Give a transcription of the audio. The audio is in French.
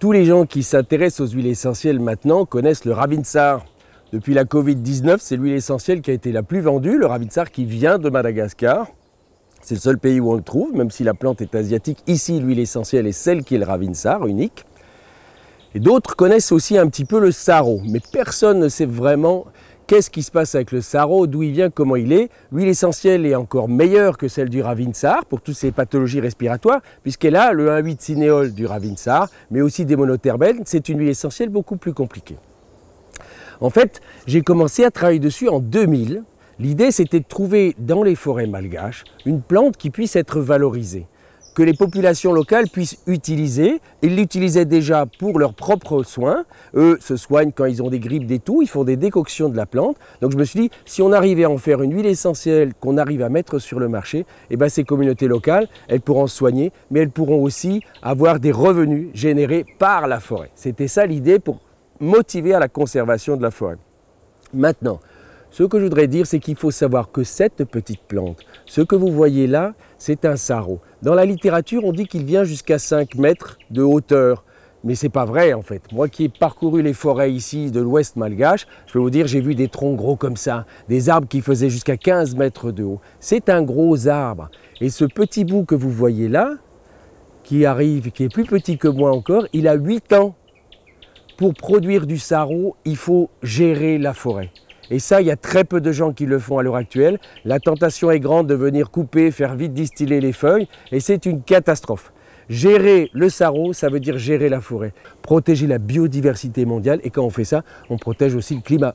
Tous les gens qui s'intéressent aux huiles essentielles maintenant connaissent le Ravinsar. Depuis la Covid-19, c'est l'huile essentielle qui a été la plus vendue, le Ravinsar qui vient de Madagascar. C'est le seul pays où on le trouve, même si la plante est asiatique. Ici, l'huile essentielle est celle qui est le Ravinsar, unique. Et d'autres connaissent aussi un petit peu le Saro, mais personne ne sait vraiment qu'est-ce qui se passe avec le Saro, d'où il vient, comment il est. L'huile essentielle est encore meilleure que celle du Ravinsar pour toutes ces pathologies respiratoires, puisqu'elle a le 1,8-cinéol du Ravinsar, mais aussi des monoterbènes. C'est une huile essentielle beaucoup plus compliquée. En fait, j'ai commencé à travailler dessus en 2000. L'idée, c'était de trouver dans les forêts malgaches une plante qui puisse être valorisée, que les populations locales puissent utiliser. Ils l'utilisaient déjà pour leurs propres soins. Eux se soignent quand ils ont des grippes, des toux, ils font des décoctions de la plante. Donc je me suis dit, si on arrivait à en faire une huile essentielle qu'on arrive à mettre sur le marché, eh ben ces communautés locales, elles pourront se soigner, mais elles pourront aussi avoir des revenus générés par la forêt. C'était ça l'idée pour motiver à la conservation de la forêt. Maintenant, ce que je voudrais dire, c'est qu'il faut savoir que cette petite plante, ce que vous voyez là, c'est un Saro. Dans la littérature, on dit qu'il vient jusqu'à 5 mètres de hauteur. Mais ce n'est pas vrai en fait. Moi qui ai parcouru les forêts ici de l'ouest malgache, je peux vous dire, j'ai vu des troncs gros comme ça, des arbres qui faisaient jusqu'à 15 mètres de haut. C'est un gros arbre. Et ce petit bout que vous voyez là, qui arrive, qui est plus petit que moi encore, il a 8 ans. Pour produire du Saro, il faut gérer la forêt. Et ça, il y a très peu de gens qui le font à l'heure actuelle. La tentation est grande de venir couper, faire vite distiller les feuilles, et c'est une catastrophe. Gérer le Saro, ça veut dire gérer la forêt, protéger la biodiversité mondiale, et quand on fait ça, on protège aussi le climat.